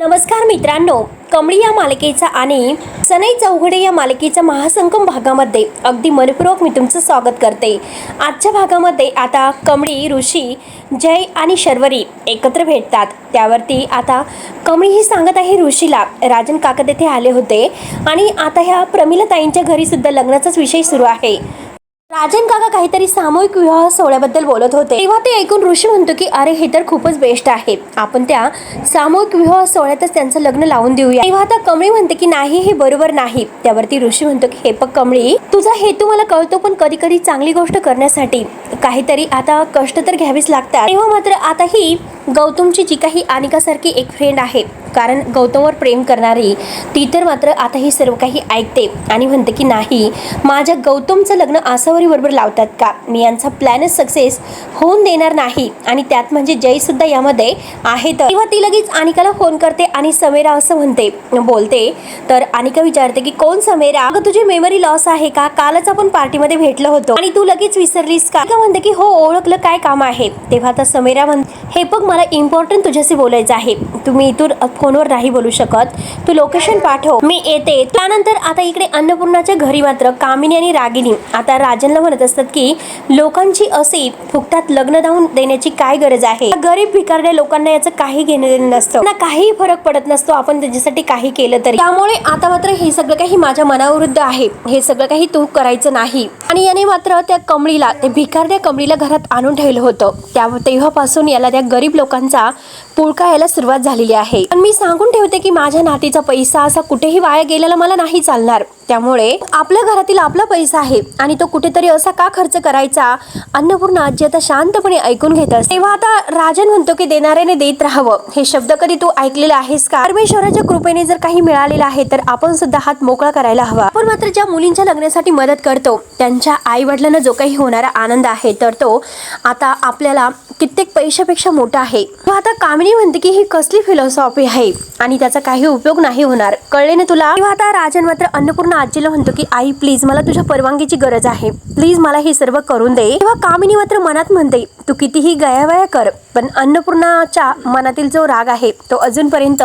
नमस्कार मित्रांनो, कमळी या मालिकेचा आणि सनई चौघडे या मालिकेच्या महासंगम भागामध्ये अगदी मनपूर्वक मी तुमचं स्वागत करते। आजच्या भागामध्ये आता कमळी, ऋषी, जय आणि शर्वरी एकत्र भेटतात। त्यावरती आता कमळी ही सांगत आहे ऋषीला, राजन काका तेथे आले होते आणि आता ह्या प्रमिलाताईंच्या घरी सुद्धा लग्नाचाच विषय सुरू आहे। राजन काका काहीतरी सामूहिक विवाह सोहळ्याबद्दल बोलत होते, तेव्हा ते ऐकून ऋषी म्हणतो की अरे हे तर खूपच बेस्ट आहे, आपण त्या सामूहिक विवाह सोहळ्यातच त्यांचं लग्न लावून देऊया। तेव्हा आता कमळी म्हणते की नाही, हे बरोबर नाही। त्यावरती ऋषी म्हणतो की हे बघ कमळी, तुझा हेतू मला कळतो, पण कधी कधी चांगली गोष्ट करण्यासाठी काहीतरी आता कष्ट तर घ्यावीच लागतात। तेव्हा मात्र आता ही गौतमची जी काही अनिकासारखी एक फ्रेंड आहे, कारण गौतमवर प्रेम करणारी ती तर मात्र आता ही सर्व काही ऐकते आणि म्हणते की नाही, माझ्या गौतमचं लग्न आसावरी बरोबर लावतात का, मी यांचा प्लॅनच सक्सेस होऊन देणार नाही। आणि त्यात म्हणजे जय सुद्धा यामध्ये आहे। तेव्हा ती लगेच अनिकाला फोन करते आणि समेरा असं बोलते तर अनिका विचारते की कोण समेरा, अगं तुझी मेमरी लॉस आहे का, कालच आपण पार्टीमध्ये भेटलो होतो आणि तू लगेच विसरलीस का। म्हणते की हो ओळखलं, काय काम आहे। तेव्हा आता समेरा हे बघ, मला इम्पॉर्टंट तुझ्याशी बोलायचं आहे, तुम्ही इथून फोनवर नाही बोलू शकत, तू लोकेशन पाठव, मी येते। त्यानंतर आता इकडे अन्नपूर्णाच्या घरी मात्र कामिनी आणि रागिनी आता राजनला म्हणत असतात की लोकांची अशी फुकटात लग्न लावून देण्याची काय गरज आहे, गरीब भिकारड्या लोकांना याचं काही घेणं देणं नसतं ना, काही फरक पडत नसतो आपण त्यांच्यासाठी काही केलं तरी। त्यामुळे आता मात्र हे सगळं काही माझ्या मनाविरुद्ध आहे, हे सगळं काही तू करायचं नाही। आणि याने मात्र त्या कमळीला, त्या भिकारड्या कमळीला घरात आणून ठेवलं होतं, तेव्हापासून याला त्या गरीब लोकांचा पुळका यायला सुरुवात झालेली आहे। पण मी सांगून ठेवते की माझ्या नातीचा पैसा असा कुठेही वाया गेलेला मला नाही चालणार, त्यामुळे आपल्या घरातील आपला पैसा आहे आणि तो कुठेतरी असा का खर्च करायचा। अन्नपूर्णा आजी आता शांतपणे ऐकून घेत असते। तेव्हा आता राजन म्हणतो की देणाऱ्याने देत राहावं, हे शब्द कधी तू ऐकलेला आहेस का, परमेश्वराच्या कृपेने जर काही मिळालेलं आहे तर आपण सुद्धा हात मोकळा करायला हवा। आपण मात्र ज्या मुलींच्या लग्नासाठी मदत करतो त्यांच्या आई वडिलांना जो काही होणारा आनंद आहे तर तो आता आपल्याला कित्येक पैशापेक्षा मोठा आहे। आता कामिनी म्हणते की ही कसली फिलॉसॉफी आहे आणि त्याचा काही उपयोग नाही होणार, कळले ना तुला। तेव्हा आता राजन मात्र अन्नपूर्णा आजीला म्हणतो की आई प्लीज, मला तुझ्या परवानगीची गरज आहे, प्लीज मला हे सर्व करून दे। तेव्हा कामिनी मात्र मनात म्हणते तू कितीही गयावया कर, पण अन्नपूर्णाच्या मनातील जो राग आहे तो अजूनपर्यंत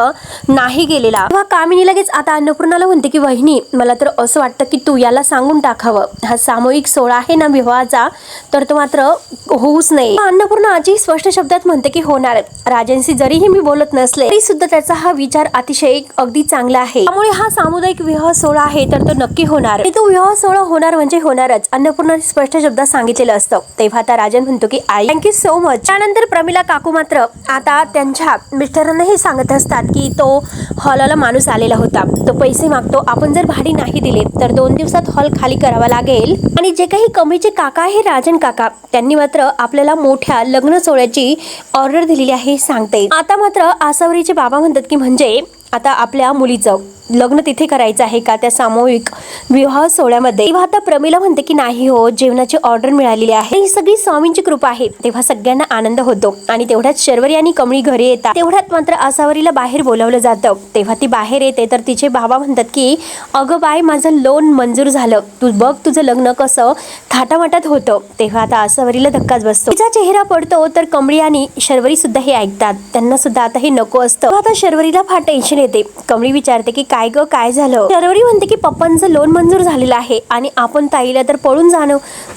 नाही गेलेला। तेव्हा कामिनी लगेच आता अन्नपूर्णाला म्हणते की वहिनी, मला तर असं वाटतं की तू याला सांगून टाकावं, हा सामूहिक सोहळा आहे ना विवाहाचा, तर तो मात्र होऊच नये। अन्नपूर्णा आजी स्पष्ट शब्दात म्हणते की होणार, राजनशी जरीही मी बोलत नसले तरी सुद्धा त्याचा हा विचार अतिशय अगदी चांगला आहे, त्यामुळे हा सामुदायिक विवाह सोहळा आहे तर तो नक्की होणार आणि तो विवाह सोहळा होणार म्हणजे होणारच, अन्नपूर्णाने स्पष्ट शब्दात सांगितलेलं असतं। तेव्हा आता राजन म्हणतो की आई थँक्यू सो मच। त्यानंतर प्रमिला काकू मात्र आता त्यांच्या मिस्टरांना हे सांगत असतात की तो हॉलला माणूस आलेला होता, तो पैसे मागतो, आपण जर भाडी नाही दिले तर 2 दिवसात हॉल खाली करावा लागेल। आणि जे काही कमळीचे काका आहे राजन काका, त्यांनी मात्र आपल्याला मोठ्या लग्न सोहळ्याची ऑर्डर दिलेली आहे सांगते। आता मात्र आसावरीचे बाबा म्हणतात की म्हणजे आता आपल्या मुलीचं लग्न तिथे करायचं आहे का, त्या सामूहिक विवाह सोहळ्यामध्ये। तेव्हा आता प्रमिला म्हणते की नाही हो, जेवणाची ऑर्डर मिळालेली आहे, ही सगळी स्वामींची कृपा आहे। तेव्हा सगळ्यांना आनंद होतो आणि तेवढ्यात शर्वरी आणि कमळी घरी येतात। तेवढ्यात मात्र आसावरीला बाहेर बोलावलं जातं। तेव्हा ती बाहेर येते तर तिचे बाबा म्हणतात की अगं बाय, माझं लोन मंजूर झालं, तू बघ तुझं लग्न कसं थाटामाटात होतं। तेव्हा आता आसावरीला धक्काच बसतो, तिचा चेहरा पडतो तर कमळी आणि शर्वरी सुद्धा हे ऐकतात, त्यांना सुद्धा आता हे नको असतं। आता शर्वरीला फार टेन्शन येते। कमळी विचारते की काय ग, काय झालं। शर्वरी म्हणते की पप्पांचं लोन मंजूर झालेलं आहे आणि आपण ताईला तर पळून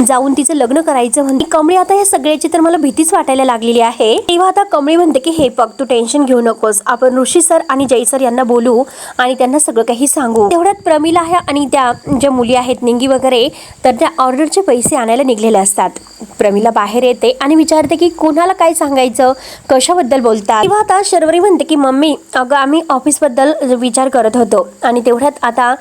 जाऊन तिचं लग्न करायचं म्हणते। कमळी आता या सगळ्याची तर मला भीतीच वाटायला लागलेली आहे। तेव्हा आता कमळी म्हणते की हे बघ, तू टेन्शन घेऊ नकोस, आपण ऋषी सर आणि जय सर यांना बोलू आणि त्यांना सगळं काही सांगू। तेवढ्यात प्रमिला आहे आणि त्या ज्या मुली आहेत निंगी वगैरे, तर त्या ऑर्डरचे पैसे आणायला निघलेले असतात। प्रमिला बाहेर येते आणि विचारते की कोणाला काय सांगायचं, कशाबद्दल बोलतात। तेव्हा आता शर्वरी म्हणते की मम्मी, अगं आम्ही ऑफिस बद्दल विचार करत होतो। आणि तेवढ्यात आता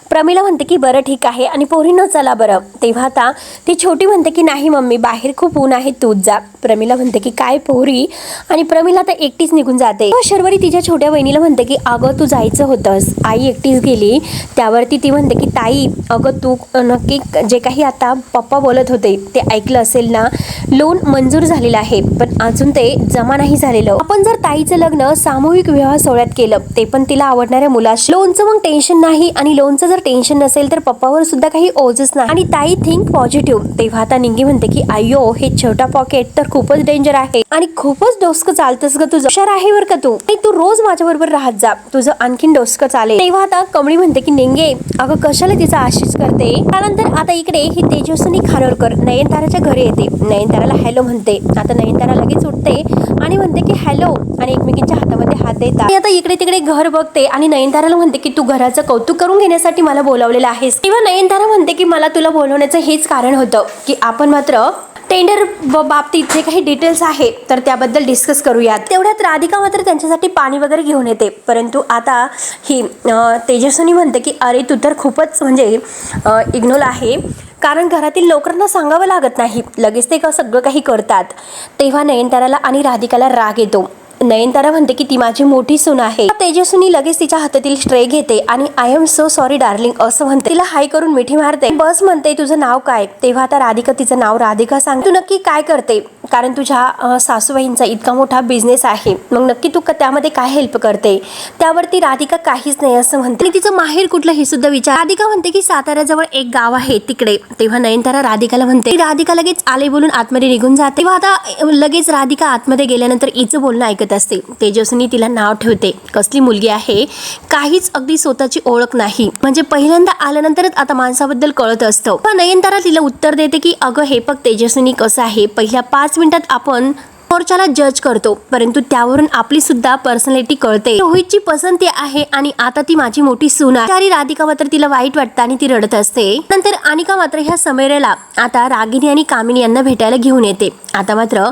प्रमिला म्हणते की बरं ठीक आहे आणि पोरींनो चला बरं। तेव्हा आता ती छोटी म्हणते की नाही मम्मी, बाहेर खूप ऊन आहे, तूच जा। प्रमिला म्हणते की काय पोरी, आणि प्रमिला आता एकटीच निघून जाते। शर्वरी तिच्या छोट्या बहिणीला म्हणते की अगं तू जायचं होतंस, आई एकटीच गेली। त्यावरती ती म्हणते की ताई, अगं तू नक्की जे काही आता पप्पा बोलत होते ते ऐकलं असेल ना, लोन मंजूर झालेलं आहे पण अजून ते जमा नाही झालेलं, आपण जर ताईचं लग्न सामूहिक विवाह सोहळ्यात केलं, ते पण तिला आवडणाऱ्या मुलाशी, लोन लोनचं मग टेन्शन नाही, आणि लोनचं जर टेन्शन नसेल तर पप्पावर सुद्धा काही ओझच नाही. आणि ताई थिंक पॉझिटिव्ह. तेव्हा आता निंगी म्हणते की अय्यो हे छोटा पॉकेट तर खूपच डेंजर आहे आणि खूपच डोसकं चालतंस ग तुझं. हुशार आहे बरं का तू. तू रोज माझ्या बरोबर राहत जा, तुझं आणखीन डोसकं चालेल. तेव्हा आता कमळी म्हणते की निंगे अगं कशाला तिचा आशिष करते. त्यानंतर आता इकडे ही तेजस्विनी खारोलकर नयनताराच्या घरी येते. नयनताराला हॅलो म्हणते. आता नयनतारा लगेच उठते आणि म्हणते की हॅलो, आणि एकमेकींच्या हातामध्ये हात देतात. आता इकडे तिकडे घर बघते आणि नयनताराला म्हणते की तू घराचं कौतुक करून घेण्यासाठी मला बोलावलेलं आहेस. तेव्हा नयनतारा म्हणते की मला तुला बोलवण्याचं हेच कारण होतं की आपण मात्र टेंडर बाबतीत जे काही डिटेल्स आहे तर त्याबद्दल डिस्कस करूयात. तेवढ्यात राधिका मात्र त्यांच्यासाठी पाणी वगैरे घेऊन येते. परंतु आता ही तेजस्विनी म्हणते की अरे तू तर खूपच म्हणजे इग्नोर आहे, कारण घरातील नोकरांना सांगावं लागत नाही, लगेच ते सगळं काही करतात. तेव्हा नयनताराला आणि राधिकाला राग येतो. नयनतारा म्हणते की ती माझी मोठी सून आहे. तेजस्विनी लगेच तिच्या हातातील ट्रे घेते आणि I am so sorry darling असं म्हणते. तिला हाय करून मिठी मारते. बस म्हणते तुझं नाव काय. तेव्हा आता राधिका तिचं नाव राधिका सांगते. तू नक्की काय करते, कारण तुझ्या सासूबाईंचा इतका मोठा बिझनेस आहे, मग नक्की तू त्यामध्ये काय हेल्प करते. त्यावरती राधिका काहीच नाही असं म्हणते. आणि तिचं माहेर कुठलं हे सुद्धा विचार. राधिका म्हणते की साताऱ्याजवळ एक गाव आहे तिकडे. तेव्हा नयनतारा राधिकाला म्हणते. राधिका लगेच आले बोलून आतमध्ये निघून जाते. तेव्हा आता लगेच राधिका आतमध्ये गेल्यानंतर हिचं बोलणं ऐकत असते. तेजस्विनी तिला नाव ठेवते. कसली मुलगी आहे, काहीच अगदी स्वतःची ओळख नाही, म्हणजे पहिल्यांदा आल्यानंतरच आता माणसाबद्दल कळत असतं. नयनतारा तिला उत्तर देते की अगं हे बघ तेजस्विनी कसं आहे, पहिल्या 5 मिनिटात आपण मोर्चाला जज करतो, परंतु त्यावरून आपली सुद्धा पर्सनॅलिटी कळते. रोहितची पसंती आहे आणि आता ती माझी मोठी सून आहे. राधिका मात्र तिला वाईट वाटतं आणि ती रडत असते. नंतर अनिका मात्र ह्या समीरेला आता रागिनी आणि कामिनी यांना भेटायला घेऊन येते. आता मात्र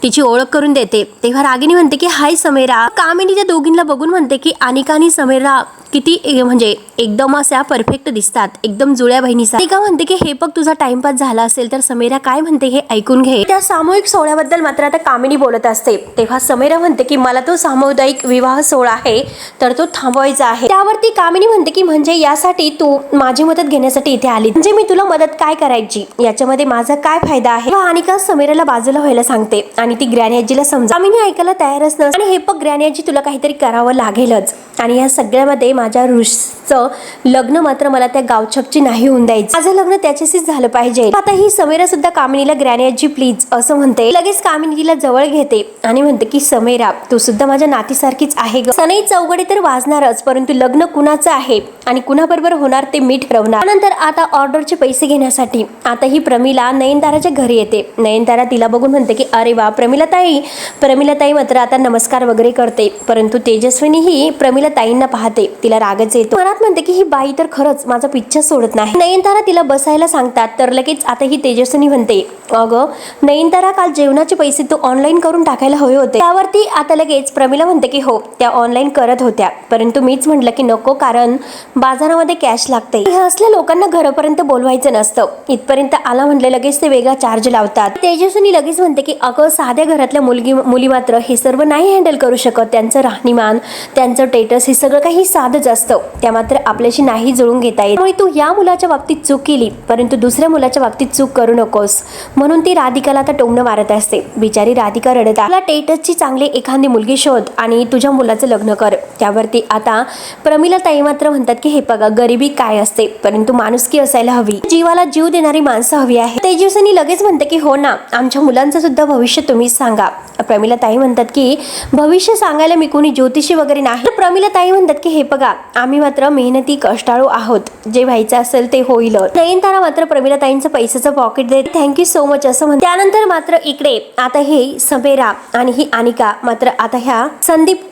तिची ओळख करून देते. तेव्हा रागिनी म्हणते की हाय समीरा. कामिनी त्या दोघींना बघून म्हणते की अनिका आणि समीरा किती म्हणजे एकदम अशा परफेक्ट दिसतात, एकदम जुळ्या बहिणीसा. अनिका म्हणते की हे बघ तुझा टाइमपास झाला असेल तर समीरा काय म्हणते हे ऐकून घे. त्या सामूहिक सोहळ्याबद्दल मात्र आता कामिनी बोलत असते. तेव्हा समीरा म्हणते की मला तो सामुदायिक विवाह सोहळा आहे तर तो थांबवायचा आहे. त्यावरती कामिनी म्हणते की म्हणजे यासाठी तू माझी मदत घेण्यासाठी इथे आली, म्हणजे मी तुला मदत काय करायची, याच्यामध्ये माझा काय फायदा आहे. अनिका समीराला बाजूला व्हायला सांगते आणि ती ग्रॅनी आजीला समजा. कामिनी ऐकायला तयारच नसते. आणि हे बघ ग्रॅनी आजी तुला काहीतरी करावं लागेलच, आणि या सगळ्यामध्ये माझ्या ऋषीचं लग्न मात्र मला त्या गावछपची नाही होऊन द्यायचं, माझं लग्न त्याच्याशीच झालं पाहिजे. आता ही समीरा सुद्धा कामिनीला ग्रॅनी आजी प्लीज असं म्हणते. लगेच कामिनी तिला जवळ घेते आणि म्हणते की समीरा तू सुद्धा माझ्या नातीसारखीच आहे ग. सनई चौघडे तर वाजणारच, परंतु लग्न कुणाचं आहे आणि कुणाबरोबर होणार ते मी ठरवणार. त्यानंतर आता ऑर्डरचे पैसे घेण्यासाठी आता ही प्रमिला नयनताराच्या घरी येते. नयनतारा तिला बघून म्हणते की अरे वा प्रमिलाताई मात्र आता नमस्कार वगैरे करते. परंतु तेजस्विनी ही प्रमिलाताईंना पाहते. तिला रागच येतो. मनात म्हणते की ही बाई तर खरंच माझा पिच्छा सोडत नाही. नयनतारा तिला बसायला सांगतात तर लगेच आता ही तेजस्विनी म्हणते अगं नयनतारा काल जेवणाचे पैसे तू ऑनलाईन करून टाकायला हवे होते. त्यावरती आता लगेच प्रमिला म्हणते की हो त्या ऑनलाईन करत होत्या, परंतु मीच म्हटलं की नको, कारण बाजारामध्ये कॅश लागते. हे असल्या लोकांना घरापर्यंत बोलवायचं नसतं, इथपर्यंत आला म्हटलं लगेच ते वेगळा चार्ज लावतात. तेजस्विनी लगेच म्हणते की अगं साध्या घरातल्या मुली मात्र हे सर्व नाही हँडल करू शकत. त्यांचं राहणीमान, त्यांचं स्टेटस हे सगळं काही साधच असतं, त्या मात्र आपल्याशी नाही जुळून घेता येत. त्यामुळे तू या मुलाच्या बाबतीत चूक केली, परंतु दुसऱ्या मुलाच्या बाबतीत चूक करू नकोस, म्हणून ती राधिकाला आता टोमणं मारत असते. बिचारी राधिका रडत आहे. टेटसची चांगली एखादी मुलगी शोध आणि तुझ्या मुलाचं लग्न कर. त्यावरती आता प्रमिला ताई मात्र म्हणतात की हे बघा गरिबी काय असते, परंतु माणुसकी असायला हवी, जीवाला जीव देणारी माणसं हवी आहे. तेजस्विनी लगेच म्हणते की हो ना, आमच्या मुलांचं सुद्धा भविष्य तुम्हीच सांगा. प्रमिला ताई म्हणतात की भविष्य सांगायला मी कोणी ज्योतिषी वगैरे नाही. प्रमिला ताई म्हणतात की हे बघा आम्ही मात्र मेहनती कष्टाळू आहोत, जे व्हायचं असेल ते होईल. नयनतारा मात्र प्रमिला ताईंचं पैशाचं पॉकेट देत थँक्यू सो मच असं म्हणते. त्यानंतर मात्र इकडे आता हे समीरा आणि ही अनिका मात्र आता ह्या संदीप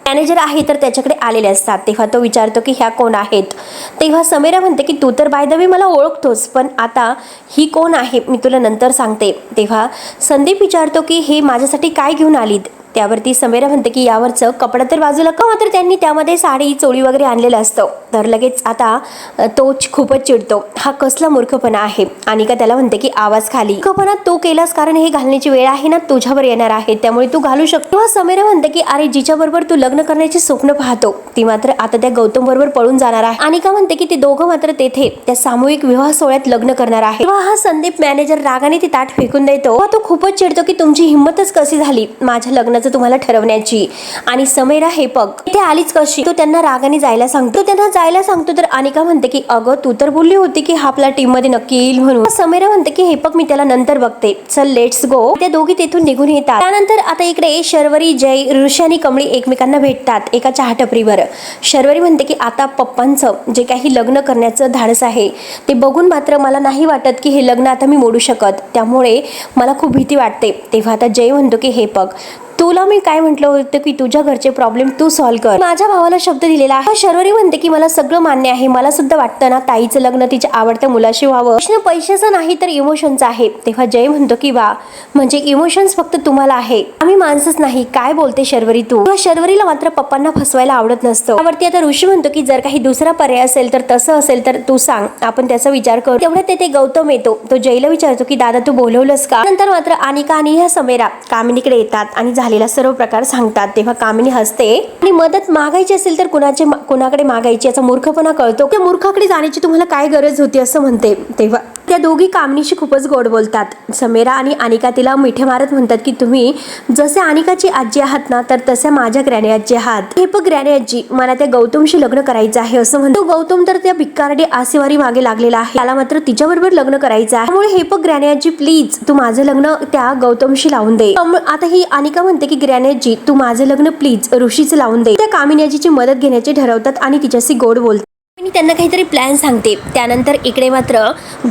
मॅनेजर आहे तर त्याच्याकडे आलेले असतात. तेव्हा तो विचारतो की ह्या कोण आहेत. तेव्हा समीरा म्हणते की तू तर बाय द वे मला ओळखतोस, पण आता ही कोण आहे मी तुला नंतर सांगते. तेव्हा संदीप विचारतो की हे माझ्यासाठी काय घेऊन आलीत. त्यावरती समीरा म्हणते की यावरचं कपडा तर बाजूला का, मात्र त्यांनी त्यामध्ये साडी चोळी वगैरे आणलेलं असतं. तर लगेच आता तो खूपच चिडतो. हा कसला मूर्खपणा आहे. अनिका त्याला म्हणते की आवाज खाली. मूर्खपणा तू केलास कारण हे घालण्याची वेळ आहे ना तुझ्यावर येणार आहे, त्यामुळे तू घालू शकतो. तेव्हा समीरा म्हणते की अरे जिच्या बरोबर तू लग्न करण्याचे स्वप्न पाहतो ती मात्र आता त्या गौतम बरोबर पळून जाणार आहे. अनिका म्हणते की ते दोघं मात्र तेथे त्या सामूहिक विवाह सोहळ्यात लग्न करणार आहे. तेव्हा हा संदीप मॅनेजर रागाने ती ताट फेकून देतो. तो खूपच चिडतो की तुमची हिंमतच कशी झाली माझ्या लग्नाचं तुम्हाला ठरवण्याची, आणि समीरा हे बघ इथे आलीच कशी. तो त्यांना रागाने जायला सांगतो तर अनिका म्हणते की अगं तू तर बोलली होती की आपल्या टीम मध्ये नक्की येईल म्हणून. समीरा म्हणते की हे बघ मी त्याला नंतर बघते, चल लेट्स गो. त्या दोघी तेथून निघून येतात. त्यानंतर आता इकडे शर्वरी, जय, ऋषी आणि कमळी एकमेकांना भेटतात एका चहा टपरीवर. शर्वरी म्हणते की आता पप्पांचं जे काही लग्न करण्याचं धाडस आहे ते बघून मात्र मला नाही वाटत की हे लग्न आता मी मोडू शकत, त्यामुळे मला खूप भीती वाटते. तेव्हा आता जय म्हणतो की हे बघ तुला मी काय म्हटलं होतं की तुझ्या घरचे प्रॉब्लेम तू सॉल्व्ह कर, माझ्या भावाला शब्द दिलेला आहे. शर्वरी म्हणते की मला सगळं मान्य आहे, मला सुद्धा वाटतं ना ताईचं लग्न तिच्या आवडत्या मुलाशी व्हावं. प्रश्न पैशाचा नाही तर इमोशनचा आहे. तेव्हा जय म्हणतो की वा म्हणजे इमोशन्स फक्त तुम्हाला आहे, आम्ही माणसंच नाही. काय बोलते शर्वरी तू. शर्वरीला मात्र पप्पांना फसवायला आवडत नसतं. त्यावरती आता ऋषी म्हणतो की जर काही दुसरा पर्याय असेल तर तसं असेल तर तू सांग, आपण त्याचा विचार करू. तेवढ्यात तेथे गौतम येतो. तो जयला विचारतो की दादा तू बोलवलंस का. नंतर मात्र अनिका आणि ह्या समीरा कामिनीकडे येतात आणि झालेला सर्व प्रकार सांगतात. तेव्हा कामिनी हसते आणि मदत मागायची असेल तर कोणाकडे मागायची याचा मूर्खपणा कळतो. त्या मूर्खाकडे जाण्याची तुम्हाला काय गरज होती असं म्हणते. तेव्हा त्या दोघी कामिनीशी खूपच गोड बोलतात. समीरा आणि अनिका तिला मिठे मारत म्हणतात की तुम्ही जसे अनिकाची आजी आहात ना तर तसे माझ्या ग्रॅनी आजी आहात. हे बघ ग्रॅनी आजी मला त्या गौतमशी लग्न करायचं आहे असं म्हणतो. गौतम तर त्या भिक्कारडी आसेवारी मागे लागलेला आहे, त्याला मात्र तिच्याबरोबर लग्न करायचं आहे, त्यामुळे हे बघ ग्रॅनी आजी प्लीज तू माझं लग्न त्या गौतमशी लावून दे. आता ही अनिका म्हणते की ग्रॅनी आजी तू माझं लग्न प्लीज ऋषीचं लावून दे. त्या कामिनी आजीची मदत घेण्याचे ठरवतात आणि तिच्याशी गोड बोलतात. त्यांना काहीतरी प्लॅन सांगते. त्यानंतर इकडे मात्र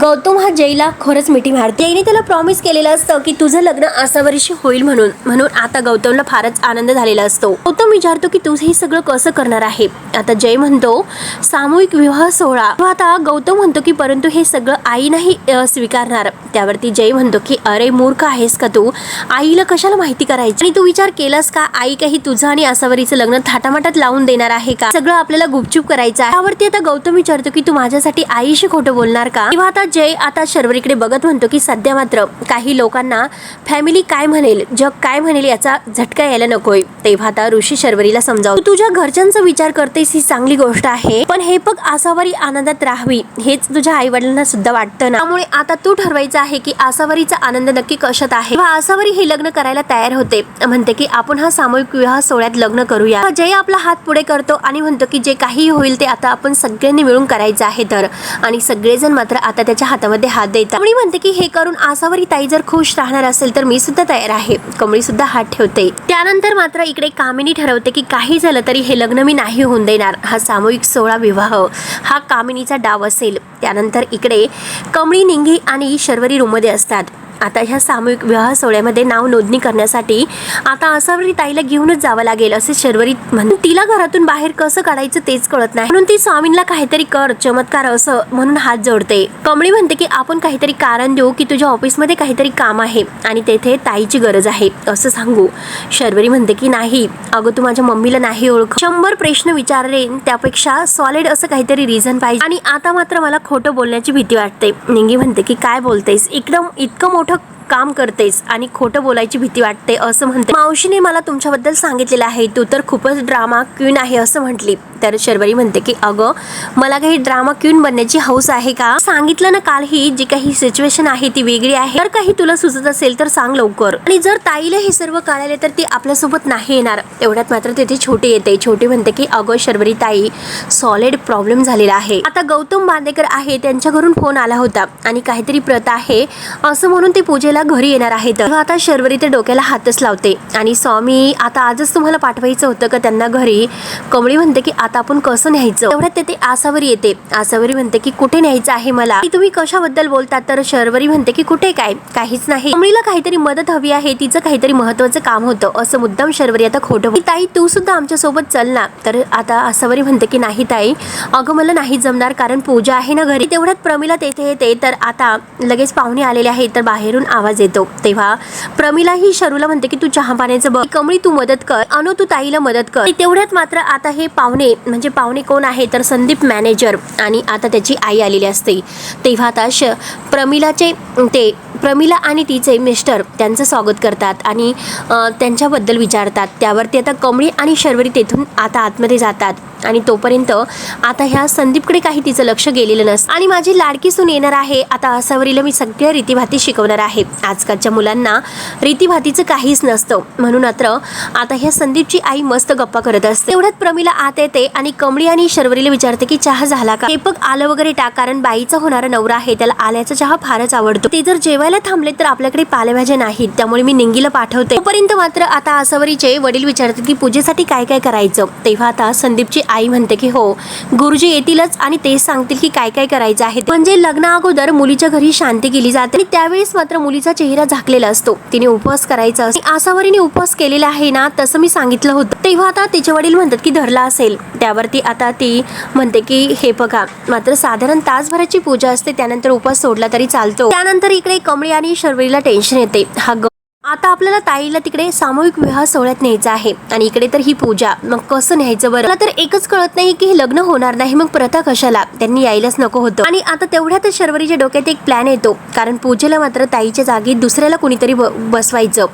गौतम हा जयला खरंच मिठी मारते. जयने त्याला प्रॉमिस केलेलं असतं की तुझं लग्न आसावरीशी होईल म्हणून आता गौतमला फारच आनंद झालेला असतो. गौतम विचारतो की तुझं हे सगळं कसं करणार आहे. आता जय म्हणतो सामूहिक विवाह सोहळा. आता गौतम म्हणतो की परंतु हे सगळं आई नाही स्वीकारणार. त्यावरती जय म्हणतो की अरे मूर्ख आहेस का तू, आईला कशाला माहिती करायची, आणि तू विचार केलास का आई काही तुझं आणि आसावरीचं लग्न थाटामाटात लावून देणार आहे का, सगळं आपल्याला गुपचूप करायचं आहे. त्यावरती आता गौतम विचारतो की तू माझ्यासाठी आईशी खोटं बोलणार का. तेव्हा आता जय आता शर्वरीकडे बघत म्हणतो की सध्या मात्र काही लोकांना फॅमिली काय म्हणेल जग काय म्हणेल याचा झटका यायला नकोय. तेव्हा आता ऋषी शर्वरीला समजावतो तुझ्या घरच्यांचा विचार करतेस ही चांगली गोष्ट आहे, पण हे बघ आसावरी आनंदात राहावी हेच तुझ्या आई वडिलांना सुद्धा वाटतं ना, त्यामुळे आता तू ठरवायचं आहे की आसावरीचा आनंद नक्की कशात आहे. आसावरी हे लग्न करायला तयार होते, म्हणते की आपण हा सामूहिक विवाह सोहळ्यात लग्न करूया. जय आपला हात पुढे करतो आणि म्हणतो की जे काही होईल ते आता आपण सगळ्यांनी मिळून करायचं आहे तर, आणि सगळेजण मात्र आता त्याच्या हातामध्ये हात देतात. कमळी म्हणते की हे करून आसावरी ताई जर खुश राहणार असेल तर मी सुद्धा तयार आहे. कमळी सुद्धा हात ठेवते. त्यानंतर मात्र इकडे कामिनी ठरवते की काही झालं तरी हे लग्न मी नाही होऊन देणार, हा सामूहिक सोहळा विवाह हा कामिनीचा डाव असेल. त्यानंतर इकडे कमळी, निंगी आणि शर्वरी रूममध्ये असतात. आता ह्या सामूहिक विवाह सोहळ्यामध्ये नाव नोंदणी करण्यासाठी आता आसावरी ताईला घेऊनच जावं लागेल असे शर्वरी म्हणून तिला घरातून बाहेर कसं काढायचं तेच कळत नाही, म्हणून ती स्वामींना काहीतरी कर चमत्कार असं म्हणून हात जोडते. कमळी म्हणते की आपण काहीतरी कारण देऊ की तुझ्या ऑफिसमध्ये काहीतरी काम आहे आणि तेथे ताईची गरज आहे असं सांगू. शर्वरी म्हणते की नाही अगं तू माझ्या मम्मीला नाही ओळख, 100 प्रश्न विचारले त्यापेक्षा सॉलिड असं काहीतरी रिझन पाहिजे, आणि आता मात्र मला खोटं बोलण्याची भीती वाटते. निंगी म्हणते की काय बोलतेस, एकदम इतकं मोठं काम करतेस आणि खोटं बोलायची भीती वाटते असं म्हणते. मावशीने मला तुमच्याबद्दल सांगितलेलं आहे तू तर खूपच ड्रामा क्वीन आहे असं म्हटली. तर शर्वरी म्हणते की अगं मला काही ड्रामा क्वीन बनण्याची हौस आहे का, सांगितलं ना काल ही जी काही सिच्युएशन आहे ती वेगळी आहे, जर काही तुला सुचत असेल तर सांग लवकर, आणि जर ताईला हे सर्व कळाले तर ती आपल्यासोबत नाही येणार. एवढ्यात मात्र तिथे छोटी येते. छोटी म्हणते की अगं शर्वरी ताई सॉलिड प्रॉब्लेम झालेला आहे. आता गौतम बांदेकर आहे त्यांच्या घरून फोन आला होता आणि काहीतरी प्रथा आहे असं म्हणून ते पूजेला घरी येणार आहेत. आता शर्वरी ते डोक्याला हातच लावते आणि स्वामी आता आजच तुम्हाला पाठवायचं होतं का त्यांना घरी. कमळी म्हणते की आता आपण कसं न्यायचं. तेवढ्यात तेथे आसावरी येते. आसावरी म्हणते की कुठे न्यायचं आहे मला, तुम्ही कशाबद्दल बोलतात. तर शर्वरी म्हणते की कुठे काय काहीच नाही, कमळीला काहीतरी मदत हवी आहे, तिचं काहीतरी महत्वाचं काम होतं असं मुद्दाम शर्वरी आता खोटं. ताई तू सुद्धा आमच्या सोबत चल ना. तर आता आसावरी म्हणते की नाही ताई अगं मला नाही जमणार कारण पूजा आहे ना घरी. तेवढ्यात प्रमिला तेथे येते. तर आता लगेच पाहुणे आलेले आहेत तर बाहेरून आवाज येतो. तेव्हा प्रमिला ही शरूला म्हणते की तू चहा पाण्याचं बघ, कमळी तू मदत कर, अनु तू ताईला मदत कर. तेवढ्यात मात्र आता हे पाहुणे म्हणजे पाहुणे कोण आहे तर संदीप मॅनेजर आणि आता त्याची आई आलेली असते. तेव्हा आता प्रमिला आणि तिचे मिस्टर त्यांचं स्वागत करतात आणि त्यांच्याबद्दल विचारतात. त्यावरती आता कमळी आणि शर्वरी तेथून आता आतमध्ये जातात आणि तोपर्यंत आता ह्या संदीपकडे काही तिचं लक्ष गेलेलं नसतं. आणि माझी लाडकी सून येणार आहे, आता आसावरीला मी सगळ्या रीतीभाती शिकवणार आहे. आजकालच्या मुलांना रीतीभातीचं काहीच नसतं, म्हणून आता ह्या संदीपची आई मस्त गप्पा करत असते. तेवढ्यात प्रमिला आत येते आणि कमळी आणि शर्वरीला विचारते की चहा झाला का. हे बघ आलं वगैरे टाक, कारण बाईचा होणारा नवरा आहे त्याला आल्याचा चहा फारच आवडतो. ते जर जेवायला थांबले तर आपल्याकडे पालेभाज्या नाहीत, त्यामुळे मी निंगीला पाठवते. तोपर्यंत मात्र आता आसावरीचे वडील विचारतात की पूजेसाठी काय काय करायचं. तेव्हा आता संदीपची आई म्हणते की हो, गुरुजी येतीलच आणि ते सांगतील की काय काय करायचं आहे. म्हणजे लग्ना अगोदर मुलीच्या घरी शांती केली जाते आणि त्यावेळेस मात्र मुलीचा चेहरा झाकलेला असतो. तिने उपवास करायचा असतो. आसावरीने उपवास केलेला आहे ना, तसं मी सांगितलं होतं. तेव्हा आता तिचे वडील म्हणतात की धरला असेल. त्यावरती आता ती म्हणते की हे बघा, मात्र साधारण तासभराची पूजा असते, त्यानंतर उपवास सोडला तरी चालतो. त्यानंतर इकडे कमळी आणि शर्वरीला टेन्शन येते. आता आपल्याला ताईला तिकडे सामूहिक विवाह सोहळ्यात न्यायचं आहे आणि इकडे तर ही पूजा, मग कसं न्यायचं बरं. मला तर एकच कळत नाही की हे लग्न होणार नाही, मग प्रथा कशाला, त्यांनी यायलाच नको होतं. आणि आता तेवढ्यातच शर्वरीच्या डोक्यात एक प्लॅन येतो, कारण पूजेला मात्र ताईच्या जागी दुसऱ्याला कुणीतरी बसवायचं.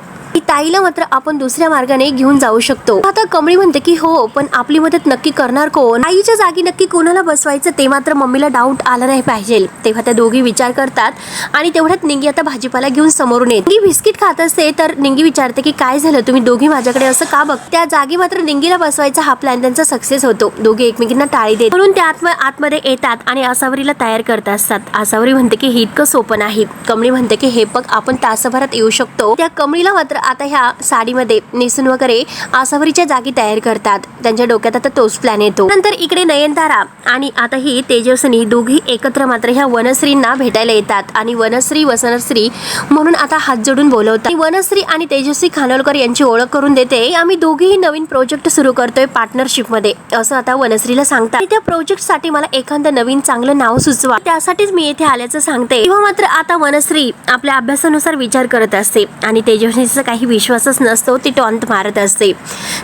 ताईला मात्र आपण दुसऱ्या मार्गाने घेऊन जाऊ शकतो. आता कमळी म्हणते की हो, पण आपली मदत नक्की करणार कोण, आईच्या जागी नक्की कोणाला बसवायचं ते मात्र मम्मीला डाऊट आला नाही पाहिजे. तेव्हा त्या दोघी विचार करतात आणि तेवढ्यात निंगी आता भाजीपाला घेऊन समोरून येते. निंगी बिस्किट खात असते तर निंगी विचारते की काय झालं, तुम्ही दोघी माझ्याकडे असं का बघ. त्या जागी मात्र निंगीला बसवायचा हा प्लॅन त्यांचा सक्सेस होतो. दोघे एकमेकींना टाळी देत म्हणून त्या आतमध्ये येतात आणि आसावरीला तयार करत असतात. आसावरी म्हणते की हे इतकं सोपं नाही. कमळी म्हणते की हे बघ, आपण तासभरात येऊ शकतो. त्या कमळीला मात्र आता ह्या साडीमध्ये नेसून वगैरे आसावरीच्या जागी तयार करतात. त्यांच्या डोक्यात आता तोच प्लॅन येतो. नंतर इकडे नयनतारा आणि आता ही तेजस्विनी दोघी एकत्र मात्र ह्या वनश्रींना भेटायला येतात आणि वनश्री वसनश्री म्हणून आता हात जोडून बोलवतात. वनश्री आणि तेजस्वी खानोलकर यांची ओळख करून देते. आम्ही दोघेही नवीन प्रोजेक्ट सुरू करतोय पार्टनरशिप मध्ये, असं आता वनश्रीला सांगतात. त्या प्रोजेक्ट साठी मला एखादं नवीन चांगलं नाव सुचवा, त्यासाठीच मी येथे आल्याचं सांगते. तेव्हा मात्र आता वनश्री आपल्या अभ्यासानुसार विचार करत असते आणि तेजस्वीचा काही विश्वासच नसतो, ती टॉन्ट मारत असते.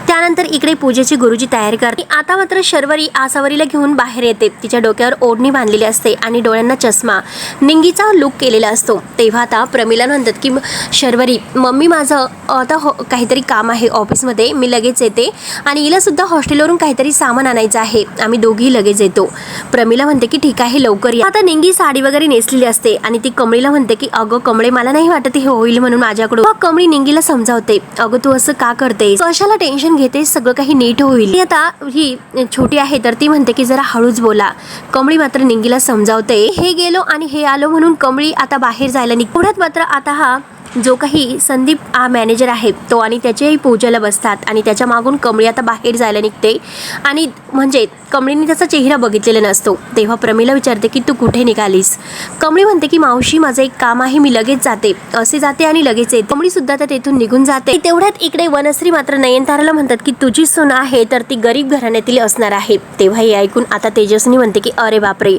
त्यानंतर इकडे पूजेची गुरुजी तयार करते. आता मात्र शर्वरी आसावरीला घेऊन बाहेर येते. तिच्या डोक्यावर ओढणी बांधलेली असते आणि डोळ्यांना चष्मा, निंगीचा लुक केलेला असतो. तेव्हा आता प्रमिला म्हणतात की शर्वरी, मम्मी माझं आता काहीतरी काम आहे ऑफिसमध्ये, मी लगेच येते आणि हिला सुद्धा हॉस्टेलवरून काहीतरी सामान आणायचं आहे, आम्ही दोघी लगेच येतो. प्रमिला म्हणते की ठीक आहे, लवकर या. आता निंगी साडी वगैरे नेसलेली असते आणि ती कमळीला म्हणते की अगं कमळे, मला नाही वाटत हे होईल म्हणून माझ्याकडून. कमळी निंगीला समजावते, अगं तू असं का करते, कशाला टेन्शन घेते, सगळं काही नीट होईल. आता ही छोटी आहे तर ती म्हणते की जरा हळूच बोला. कमळी मात्र निंगीला समजावते. हे गेलो आणि हे आलो म्हणून कमळी आता बाहेर जायला निघते. पुढ्यात मात्र आता हा जो काही संदीप मॅनेजर आहे तो आणि त्याच्याही पूजेला बसतात आणि त्याच्या मागून कमळी आता बाहेर जायला निघते आणि म्हणजे कमळीने त्याचा चेहरा बघितलेला नसतो. तेव्हा प्रमिला विचारते की तू कुठे निघालीस. कमळी म्हणते की मावशी, माझं एक काम आहे, मी लगेच जाते. असे जाते आणि लगेच येते. कमळी सुद्धा तर तेथून निघून जाते. तेवढ्यात इकडे वनश्री मात्र नयनताराला म्हणतात की तुझी सून आहे तर ती गरीब घराण्यातील असणार आहे. तेव्हा हे ऐकून आता तेजस्विनी म्हणते की अरे बापरे,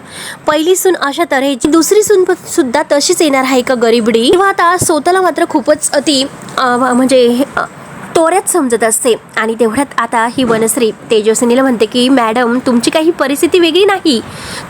पहिली सून अशा तऱ्हेची, दुसरी सून सुद्धा तशीच येणार आहे का गरीबडी. तेव्हा आता स्वतःला मात्र खूपच अति म्हणजे तोऱ्यात समजत असते आणि तेवढ्यात आता ही वनश्री तेजस्विनीला म्हणते की मॅडम, तुमची काही परिस्थिती वेगळी नाही,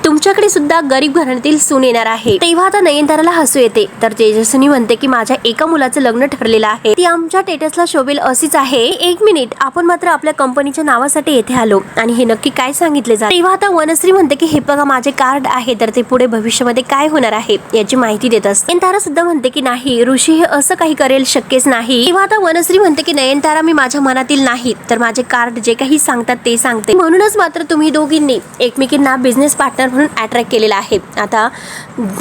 तुमच्याकडे सुद्धा गरीब घराण्यातील सून येणार आहे. तेव्हा आता नयनताराला हसू येते तर तेजस्विनी म्हणते की माझ्या एका मुलाचं लग्न ठरलेलं आहे, ती आमच्या स्टेटसला शोभेल अशीच आहे. एक मिनिट, आपण मात्र आपल्या कंपनीच्या नावासाठी येथे आलो आणि हे नक्की काय सांगितले जाते. तेव्हा आता वनश्री म्हणते की हे बघा माझे कार्ड आहे, तर ते पुढे भविष्यामध्ये काय होणार आहे याची माहिती देत असते. नयनतारा सुद्धा म्हणते की नाही ऋषी, हे असं काही करेल शक्यच नाही. तेव्हा आता वनश्री म्हणते की नयनतारा, मी माझ्या मनातील नाही तर माझे कार्ड जे काही सांगतात ते सांगते, म्हणूनच मात्र तुम्ही दोघींनी एकमेकींना बिझनेस पार्टनर म्हणून अट्रॅक्ट केलेला आहे. आता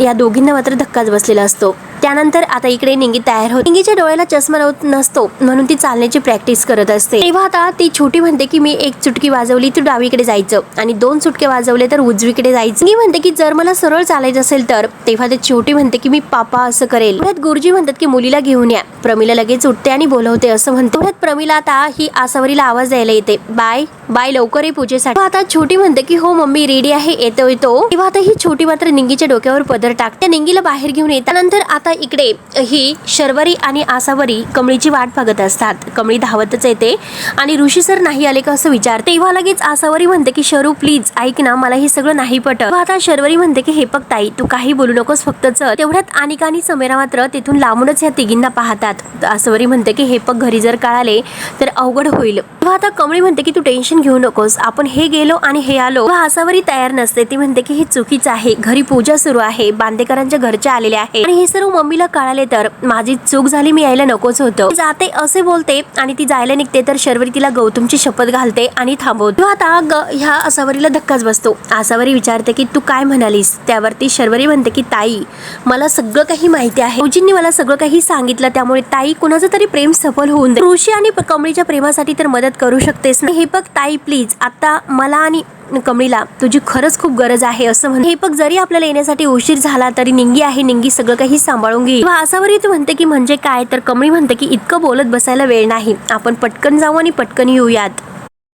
या दोघींना मात्र धक्काच बसलेला असतो. त्यानंतर आता इकडे निंगी तयार होते. निंगीच्या डोळ्याला चष्मा नसतो म्हणून ती चालण्याची प्रॅक्टिस करत असते. तेव्हा आता ती छोटी म्हणते की मी एक चुटकी वाजवली तर डावीकडे जायचं आणि 2 चुटके वाजवले तर उजवीकडे जायचं. निंगी म्हणते की जर मला सरळ चालायचं असेल तर. तेव्हा ते छोटी म्हणते की मी पापा असं करेल. गुरुजी म्हणतात की मुलीला घेऊन या. प्रमिला लगेच उठते आणि बोलवते असं म्हणतो. प्रमिला आता ही आसावरीला आवाज द्यायला येते, बाय. बाय लवकर ये पूजेसाठी. आता छोटी म्हणते की हो मम्मी रेडी आहे, येतो. तेव्हा आता ही छोटी मात्र निंगीच्या डोक्यावर पदर टाकते. निंगीला बाहेर घेऊन येतानंतर आता इकडे ही शर्वरी आणि आसावरी कमळीची वाट बघत असतात. कमळी धावतच येते आणि ऋषी सर नाही आले का असं विचारते. तेव्हा लगेच आसावरी म्हणते की शरू प्लीज ऐक ना, मला हे सगळं नाही पटत. आता शर्वरी म्हणते की हे बघ ताई, तू काही बोलू नकोस, फक्त चल. तेवढ्यात अनिका आणि समीरा मात्र तिथून लांबूनच ह्या तिघींना पाहतात. आसावरी म्हणते की हे बघ, घरी जर कळाले तर अवघड होईल. तेव्हा आता कमळी म्हणते की तू टेन्शन घेऊ नकोस, आपण हे गेलो आणि हे आलो. आसावरी तयार नसते. ती म्हणते की हे चुकीचं आहे, घरी पूजा सुरू आहे, बांदेकरांच्या घरच्या आलेले आहे आणि हे सर्व मम्मीला कळाले तर माझी चूक झाली, मी यायला नकोच होतं. जाते असे बोलते आणि ती जायला निघते तर शर्वरी तिला गौतमची शपथ घालते आणि थांबवते. तेव्हा आता ह्या आसावरीला धक्काच बसतो. आसावरी विचारते की तू काय म्हणालीस. त्यावरती शर्वरी म्हणते की ताई, मला सगळं काही माहिती आहे, भाऊजींनी मला सगळं काही सांगितलं, त्यामुळे ताई कुणाचं तरी प्रेम सफल होऊन दे. ऋषी आणि कमळीच्या प्रेमासाठी तर मदत करू शकतेस ना. हे बघ ताई प्लीज, आता मला आणि कमळीला तुझी खरंच खूप गरज आहे असं म्हणते. हे बघ, जरी आपल्याला येण्यासाठी उशीर झाला तरी निंगी आहे, निंगी सगळं काही सांभाळून घेईल. आसावरी म्हणते की म्हणजे काय, तर कमळी म्हणते की इतकं बोलत बसायला वेळ नाही, आपण पटकन जाऊ आणि पटकन येऊयात.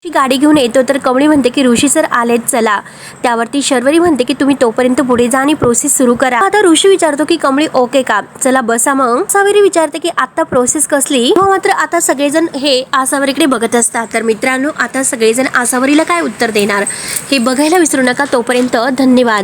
गाडी घेऊन येतो तर कमळी म्हणते की ऋषी सर आलेत, चला. त्यावरती शर्वरी म्हणते की तुम्ही तोपर्यंत पुढे जा आणि प्रोसेस सुरू करा. आता ऋषी विचारतो की कमळी ओके का, चला बसा. मग आसावरी विचारते की आता प्रोसेस कसली. मात्र आता सगळेजण हे आसावरीकडे बघत असतात. तर मित्रांनो, आता सगळेजण आसावरीला काय उत्तर देणार हे बघायला विसरू नका. तोपर्यंत धन्यवाद.